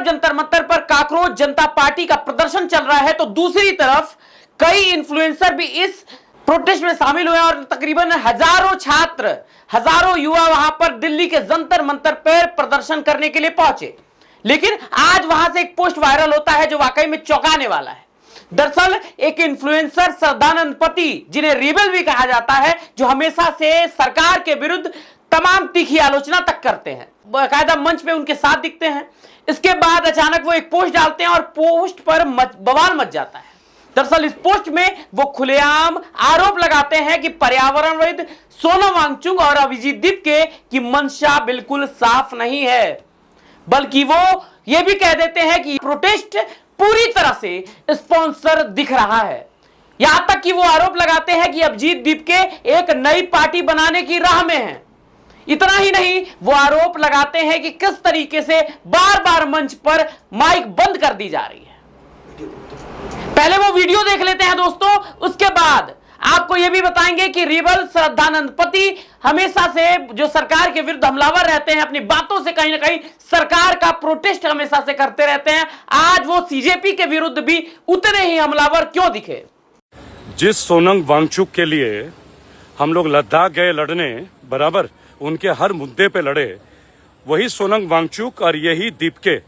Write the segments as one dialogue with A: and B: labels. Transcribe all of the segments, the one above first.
A: जंतर मंतर पर काकरोच जनता पार्टी का प्रदर्शन चल रहा है, तो दूसरी तरफ कई इन्फ्लुएंसर भी इस प्रोटेस्ट में शामिल हुए और तकरीबन हजारों छात्र, हजारों युवा वहां पर दिल्ली के जंतर मंतर पर प्रदर्शन करने के लिए पहुंचे। लेकिन आज वहां से एक पोस्ट वायरल होता है जो वाकई में चौंकाने वाला है। दरअसल एक इन्फ्लुएंसर श्रद्धानंद पति, जिन्हें रिबेल भी कहा जाता है, जो हमेशा से सरकार के विरुद्ध तमाम तीखी आलोचना तक करते हैं, बाकायदा मंच पे उनके साथ दिखते हैं। इसके बाद अचानक वो एक पोस्ट डालते हैं और पोस्ट पर बवाल मच जाता है। दरअसल इस पोस्ट में वो खुलेआम आरोप लगाते हैं कि पर्यावरणविद सोनम वांगचुक और अभिजीत दीपके की मंशा बिल्कुल साफ नहीं है, बल्कि वो ये भी कह देते हैं कि प्रोटेस्ट पूरी तरह से स्पॉन्सर दिख रहा है। यहां तक कि वो आरोप लगाते हैं कि अभिजीत दीपके एक नई पार्टी बनाने की राह में हैं। इतना ही नहीं, वो आरोप लगाते हैं कि किस तरीके से बार बार मंच पर माइक बंद कर दी जा रही है। पहले वो वीडियो देख लेते हैं दोस्तों, उसके बाद आपको यह भी बताएंगे कि रिबल श्रद्धानंद पति हमेशा से जो सरकार के विरुद्ध हमलावर रहते हैं, अपनी बातों से कहीं ना कहीं सरकार का प्रोटेस्ट हमेशा से करते रहते हैं। आज वो सीजेपी के विरुद्ध भी उतने ही हमलावर क्यों दिखे?
B: जिस सोनम वांगचुक के लिए हम लोग लद्दाख गए लड़ने, बराबर उनके हर मुद्दे पे लड़े, वही सोनम वांगचुक और यही दीपके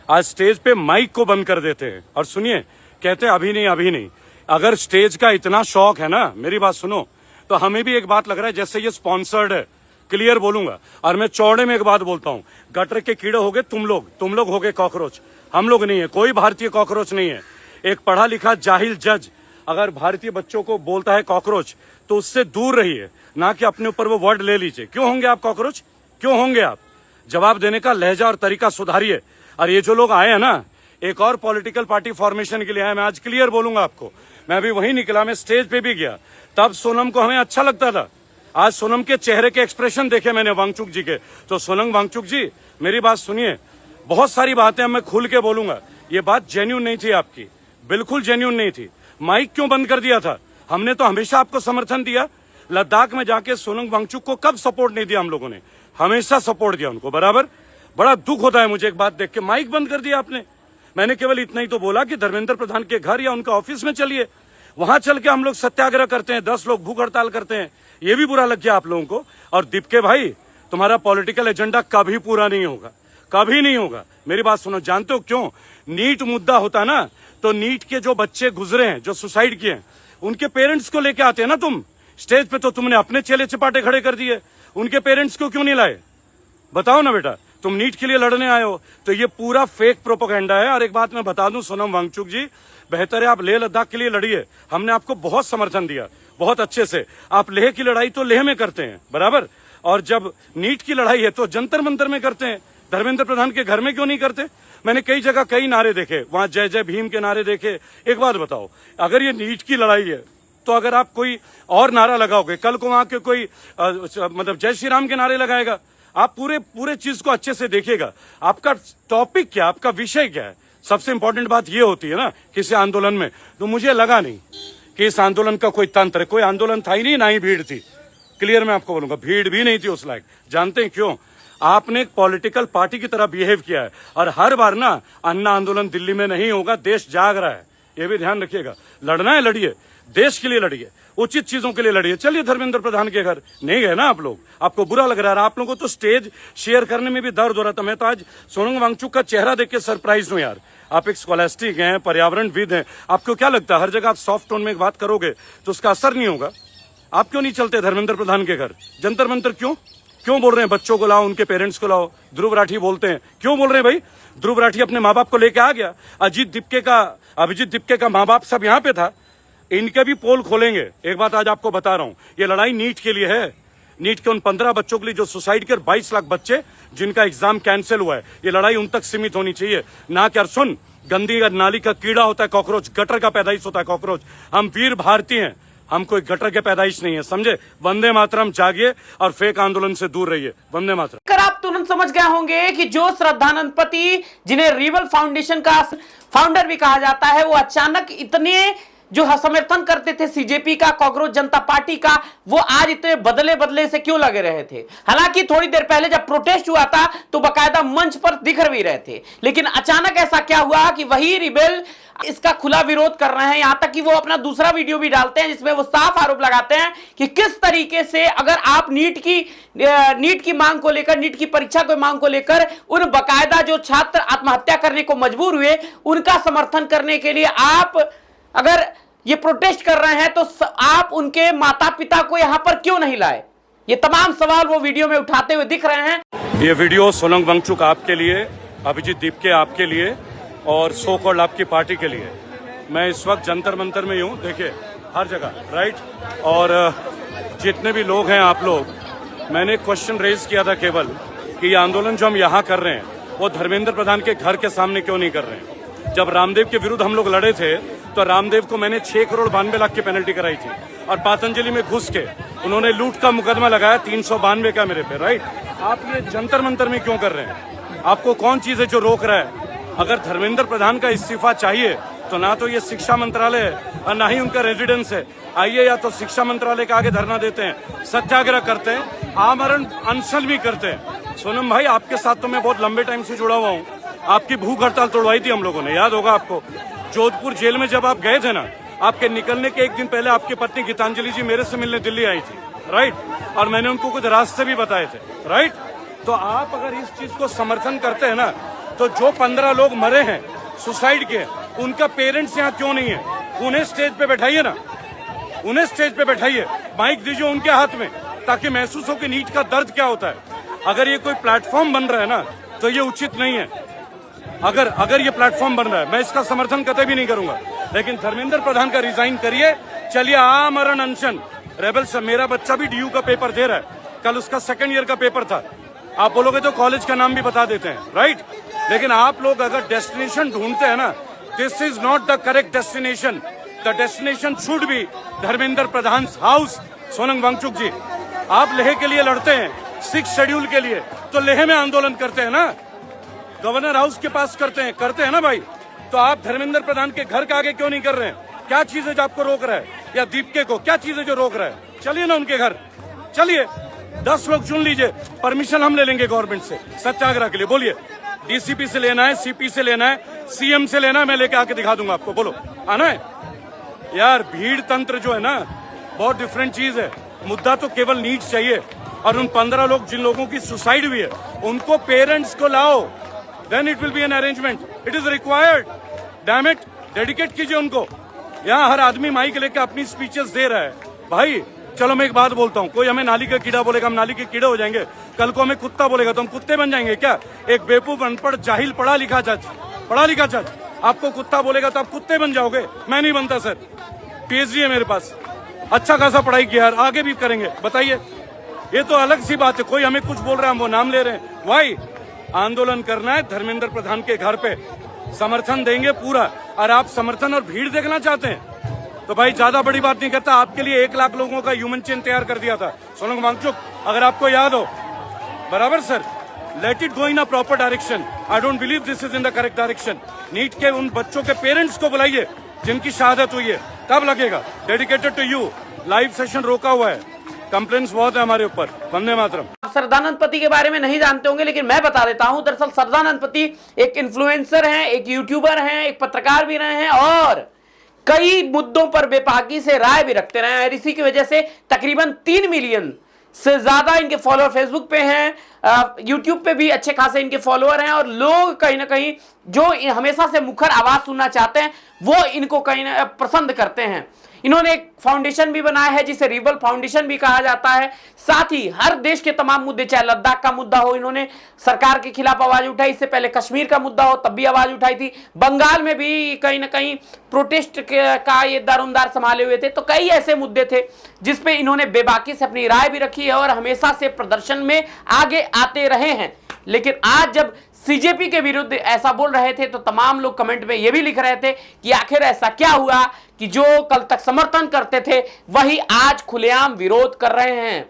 B: आज स्टेज पे माइक को बंद कर देते हैं और सुनिए, कहते हैं अभी नहीं अभी नहीं। अगर स्टेज का इतना शौक है ना, मेरी बात सुनो, तो हमें भी एक बात लग रहा है जैसे ये स्पॉन्सर्ड है। क्लियर बोलूंगा और मैं चौड़े में एक बात बोलता हूं, गटर के कीड़े हो गए तुम लोग हो गए कॉकरोच, हम लोग नहीं है। कोई भारतीय कॉकरोच नहीं है। एक पढ़ा लिखा जाहिल जज अगर भारतीय बच्चों को बोलता है कॉकरोच, तो उससे दूर रहिए, ना कि अपने ऊपर वो वर्ड ले लीजिए। क्यों होंगे आप कॉकरोच? क्यों होंगे आप? जवाब देने का लहजा और तरीका सुधारिए। और ये जो लोग आए हैं ना, एक और पॉलिटिकल पार्टी फॉर्मेशन के लिए आए। मैं आज क्लियर बोलूंगा आपको, मैं अभी वहीं निकला, मैं स्टेज पे भी गया, तब सोनम को हमें अच्छा लगता था। आज सोनम के चेहरे के एक्सप्रेशन देखे मैंने वांगचुक जी के, तो सोनम वांगचुक जी मेरी बात सुनिए, बहुत सारी बातें मैं खुल के बोलूंगा। ये बात जेन्युइन नहीं थी आपकी, बिल्कुल जेन्युइन नहीं थी। माइक क्यों बंद कर दिया था? हमने तो हमेशा आपको समर्थन दिया। लद्दाख में जाके सोनम वांगचुक को कब सपोर्ट नहीं दिया हम लोगों ने? हमेशा सपोर्ट दिया उनको, बराबर। बड़ा दुख होता है मुझे एक बात देख के, माइक बंद कर दिया आपने। मैंने केवल इतना ही तो बोला कि धर्मेंद्र प्रधान के घर या उनका ऑफिस में चलिए, वहां चल के हम लोग सत्याग्रह करते हैं, 10 लोग भूख हड़ताल करते हैं। ये भी बुरा लग गया आप लोगों को। और दीपके भाई, तुम्हारा पॉलिटिकल एजेंडा कभी पूरा नहीं होगा, कभी नहीं होगा। मेरी बात सुनो, जानते हो क्यों? नीट मुद्दा होता ना, तो नीट के जो बच्चे गुजरे हैं, जो सुसाइड किए हैं, उनके पेरेंट्स को लेके आते हैं ना तुम स्टेज पे, तो तुमने अपने चेले चपाटे खड़े कर दिए। उनके पेरेंट्स को क्यों नहीं लाए? बताओ ना बेटा, तुम नीट के लिए लड़ने आए हो, तो ये पूरा फेक प्रोपेगेंडा है। और एक बात मैं बता दूं सोनम वांगचुक जी, बेहतर है आप लेह लद्दाख के लिए लड़िए। हमने आपको बहुत समर्थन दिया, बहुत अच्छे से। आप लेह की लड़ाई तो लेह में करते हैं, बराबर, और जब नीट की लड़ाई है तो जंतर मंतर में करते हैं। धर्मेंद्र प्रधान के घर में क्यों नहीं करते? मैंने कई जगह कई नारे देखे, वहां जय जय भीम के नारे देखे। एक बात बताओ, अगर ये नीट की लड़ाई है, तो अगर आप कोई और नारा लगाओगे, कल को वहां के कोई मतलब जय श्री राम के नारे लगाएगा। आप पूरे चीज को अच्छे से देखिएगा, आपका टॉपिक क्या, आपका विषय क्या है। सबसे इंपॉर्टेंट बात ये होती है ना किसी आंदोलन में। तो मुझे लगा नहीं कि इस आंदोलन का कोई तंत्र है, कोई आंदोलन था ही नहीं, ना ही भीड़ थी। क्लियर मैं आपको बोलूंगा, भीड़ भी नहीं थी उस लायक। जानते हैं क्यों? आपने एक पॉलिटिकल पार्टी की तरह बिहेव किया है। और हर बार ना अन्ना आंदोलन दिल्ली में नहीं होगा, देश जाग रहा है, ये भी ध्यान रखिएगा। लड़ना है लड़िए, देश के लिए लड़िए, उचित चीजों के लिए लड़िए। चलिए धर्मेंद्र प्रधान के घर नहीं गए ना आप लोग, आपको बुरा लग रहा है। आप लोगों को तो स्टेज शेयर करने में भी दर्द हो रहा था। मैं तो आज सोनम वांगचुक का चेहरा देख के सरप्राइज हूं यार। आप एक स्कॉलास्टिक हैं, पर्यावरणविद हैं, आपको क्या लगता है हर जगह आप सॉफ्ट टोन में एक बात करोगे तो उसका असर नहीं होगा? आप क्यों नहीं चलते धर्मेंद्र प्रधान के घर? जंतर मंतर क्यों बोल रहे हैं बच्चों को लाओ, उनके पेरेंट्स को लाओ? ध्रुव राठी बोलते हैं, क्यों बोल रहे हैं भाई? ध्रुव राठी अपने माँ बाप को लेके आ गया। अभिजीत दीपके का माँ बाप सब यहाँ पे था। इनके भी पोल खोलेंगे। एक बात आज आपको बता रहा हूं, ये लड़ाई नीट के लिए है। नीट के उन 15 बच्चों के लिए जो सुसाइड कर 22 लाख बच्चे जिनका एग्जाम कैंसिल हुआ है, ये लड़ाई उन तक सीमित होनी चाहिए, ना कि सुन गंदी नाली का कीड़ा होता है कॉकरोच, गटर का पैदाइश होता है कॉकरोच। हम वीर भारतीय हैं, हम कोई गटर के पैदाइश नहीं है, समझे? वंदे मातरम, जागिए और फेक आंदोलन से दूर रहिए। वंदे मातरम।
A: कर आप तुरंत समझ गए होंगे कि जो श्रद्धानंद पति, जिन्हें रिबल फाउंडेशन का फाउंडर भी कहा जाता है, वो अचानक इतने जो समर्थन करते थे सीजेपी का, कांग्रेस जनता पार्टी का, वो आज इतने बदले बदले से क्यों लगे रहे थे? हालांकि थोड़ी देर पहले जब प्रोटेस्ट हुआ था तो बकायदा मंच पर दिख भी रहे थे, लेकिन अचानक ऐसा क्या हुआ कि वही रिबेल इसका खुला विरोध कर रहे हैं। यहां तक कि वो अपना दूसरा वीडियो भी डालते हैं जिसमें वो साफ आरोप लगाते हैं कि किस तरीके से अगर आप नीट की मांग को लेकर, नीट की परीक्षा की मांग को लेकर उन बकायदा जो छात्र आत्महत्या करने को मजबूर हुए उनका समर्थन करने के लिए आप अगर ये प्रोटेस्ट कर रहे हैं तो आप उनके माता पिता को यहां पर क्यों नहीं लाए? ये तमाम सवाल वो वीडियो में उठाते हुए दिख रहे हैं।
B: ये वीडियो सोनम वांगचुक आपके लिए, अभिजीत दीपके आपके लिए और सो कॉल्ड आपकी पार्टी के लिए। मैं इस वक्त जंतर मंतर में हूँ, देखिए हर जगह, राइट। और जितने भी लोग हैं आप लोग, मैंने क्वेश्चन रेज किया था केवल कि ये आंदोलन जो हम यहाँ कर रहे हैं वो धर्मेंद्र प्रधान के घर के सामने क्यों नहीं कर रहे हैं। जब रामदेव के विरुद्ध हम लोग लड़े थे तो रामदेव को मैंने 6 करोड़ 92 लाख की पेनल्टी कराई थी और पतंजलि में घुस के उन्होंने लूट का मुकदमा लगाया 392 का मेरे पे, राइट। आप ये जंतर मंतर में क्यों कर रहे हैं? आपको कौन चीज है जो रोक रहा है? अगर धर्मेंद्र प्रधान का इस्तीफा चाहिए तो ना तो ये शिक्षा मंत्रालय है और ना ही उनका रेजिडेंस है। आइए या तो शिक्षा मंत्रालय के आगे धरना देते हैं, सत्याग्रह करते हैं, आमरण अनशन भी करते हैं। सोनम भाई, आपके साथ तो मैं बहुत लंबे टाइम से जुड़ा हुआ हूँ। आपकी भूख हड़ताल तोड़वाई थी हम लोगों ने, याद होगा आपको। जोधपुर जेल में जब आप गए थे ना, आपके निकलने के एक दिन पहले आपकी पत्नी गीतांजलि जी मेरे से मिलने दिल्ली आई थी, राइट। और मैंने उनको कुछ रास्ते भी बताए थे, राइट। तो आप अगर इस चीज को समर्थन करते हैं ना, तो जो 15 लोग मरे हैं सुसाइड के, उनका पेरेंट्स यहाँ क्यों नहीं है? उन्हें स्टेज पे बैठाइए ना, उन्हें स्टेज पे बैठाइए, माइक दीजिए उनके हाथ में, ताकि महसूस हो कि नीट का दर्द क्या होता है। अगर ये कोई प्लेटफॉर्म बन रहा है ना तो ये उचित नहीं है। अगर ये प्लेटफॉर्म बन रहा है, मैं इसका समर्थन कतई भी नहीं करूंगा। लेकिन धर्मेंद्र प्रधान का रिजाइन करिए, चलिए आमरण अनशन। रेबल से मेरा बच्चा भी डीयू का पेपर दे रहा है, कल उसका 2nd ईयर का पेपर था। आप बोलोगे तो कॉलेज का नाम भी बता देते हैं, राइट। लेकिन आप लोग अगर डेस्टिनेशन ढूंढते हैं ना, this is not the correct destination. The destination should be Dharmendra Pradhan house. Sonam Wangchuk ji, आप लेह के लिए लड़ते हैं, 6 शेड्यूल के लिए, तो लेह में आंदोलन करते हैं ना, गवर्नर हाउस के पास करते हैं ना भाई। तो आप धर्मेंद्र प्रधान के घर के आगे क्यों नहीं कर रहे हैं? क्या चीज है जो आपको रोक रहा है? या दीपके को क्या चीज है जो रोक रहा है? चलिए ना उनके घर, चलिए 10 लोग चुन लीजिए, परमिशन हम ले लेंगे गवर्नमेंट से सत्याग्रह के लिए। बोलिए, डीसीपी से लेना है, सीपी से लेना है, सीएम से लेना है, मैं लेके आके दिखा दूंगा आपको। बोलो, आना है? यार भीड़ तंत्र जो है ना, बहुत डिफरेंट चीज है। मुद्दा तो केवल नीट चाहिए। और उन 15 लोग जिन लोगों की सुसाइड हुई है उनको पेरेंट्स को लाओ, then it will be an arrangement. It is required, damn it, dedicate कीजिए उनको। यहाँ हर आदमी माइक लेके अपनी स्पीचेस दे रहा है। भाई चलो मैं एक बात बोलता हूँ, कोई हमें नाली का कीड़ा बोलेगा, हम नाली के कीड़े हो जाएंगे। कल को हमें कुत्ता बोलेगा तो हम कुत्ते बन जाएंगे क्या? एक बेवकूफ अनपढ़ जाहिल पढ़ा लिखा जज आपको कुत्ता बोलेगा तो आप कुत्ते बन जाओगे? मैं नहीं बनता सर, पीएचडी है मेरे पास, अच्छा खासा पढ़ाई किया है, आगे भी करेंगे। बताइए, ये तो अलग सी बात है। कोई हमें कुछ बोल रहा है, हम वो नाम ले रहे हैं। वाई आंदोलन करना है धर्मेंद्र प्रधान के घर पे, समर्थन देंगे पूरा। और आप समर्थन और भीड़ देखना चाहते हैं तो भाई ज्यादा बड़ी बात नहीं करता। आपके लिए 1 लाख लोगों का ह्यूमन चेन तैयार कर दिया था सोनम वांगचुक, अगर आपको याद हो। बराबर sir, let it go in a proper direction. I don't believe this is in the correct direction. NEET के उन बच्चों के पेरेंट्स को बुलाइए जिनकी शहादत हुई है, तब लगेगा। Dedicated to you, live session रोका हुआ है, कंप्लेंट्स बहुत है हमारे ऊपर। वंदे मातरम।
A: आप सरदानंद पति के बारे में नहीं जानते होंगे, लेकिन मैं बता देता हूं। दरअसल सरदानंद पति एक इन्फ्लुएंसर हैं, एक यूट्यूबर हैं, एक पत्रकार भी रहे हैं और कई मुद्दों पर बेबाकी से राय भी रखते रहे हैं। इसी की वजह से तकरीबन 3 मिलियन से ज्यादा इनके फॉलोअर फेसबुक पे हैं, यूट्यूब पे भी अच्छे खासे इनके फॉलोअर हैं। और लोग कहीं ना कहीं जो हमेशा से मुखर आवाज सुनना चाहते हैं वो इनको कहीं ना पसंद करते हैं। इन्होंने एक फाउंडेशन भी बनाया है जिसे रिबल फाउंडेशन भी कहा जाता है। साथ ही हर देश के तमाम मुद्दे, चाहे लद्दाख का मुद्दा हो, इन्होंने सरकार के खिलाफ आवाज उठाई। इससे पहले कश्मीर का मुद्दा हो तब भी आवाज उठाई थी। बंगाल में भी कहीं ना कहीं प्रोटेस्ट का ये दारोमदार संभाले हुए थे। तो कई ऐसे मुद्दे थे जिसपे इन्होंने बेबाकी से अपनी राय भी रखी है और हमेशा से प्रदर्शन में आगे आते रहे हैं। लेकिन आज जब सीजेपी के विरुद्ध ऐसा बोल रहे थे तो तमाम लोग कमेंट में यह भी लिख रहे थे कि आखिर ऐसा क्या हुआ कि जो कल तक समर्थन करते थे वही आज खुलेआम विरोध कर रहे हैं।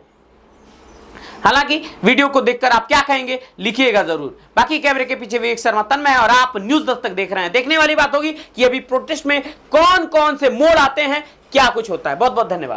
A: हालांकि वीडियो को देखकर आप क्या कहेंगे लिखिएगा जरूर। बाकी कैमरे के पीछे विवेक शर्मा तन्मय और आप न्यूज दस्तक देख रहे हैं। देखने वाली बात होगी कि अभी प्रोटेस्ट में कौन कौन से मोड़ आते हैं, क्या कुछ होता है। बहुत बहुत धन्यवाद।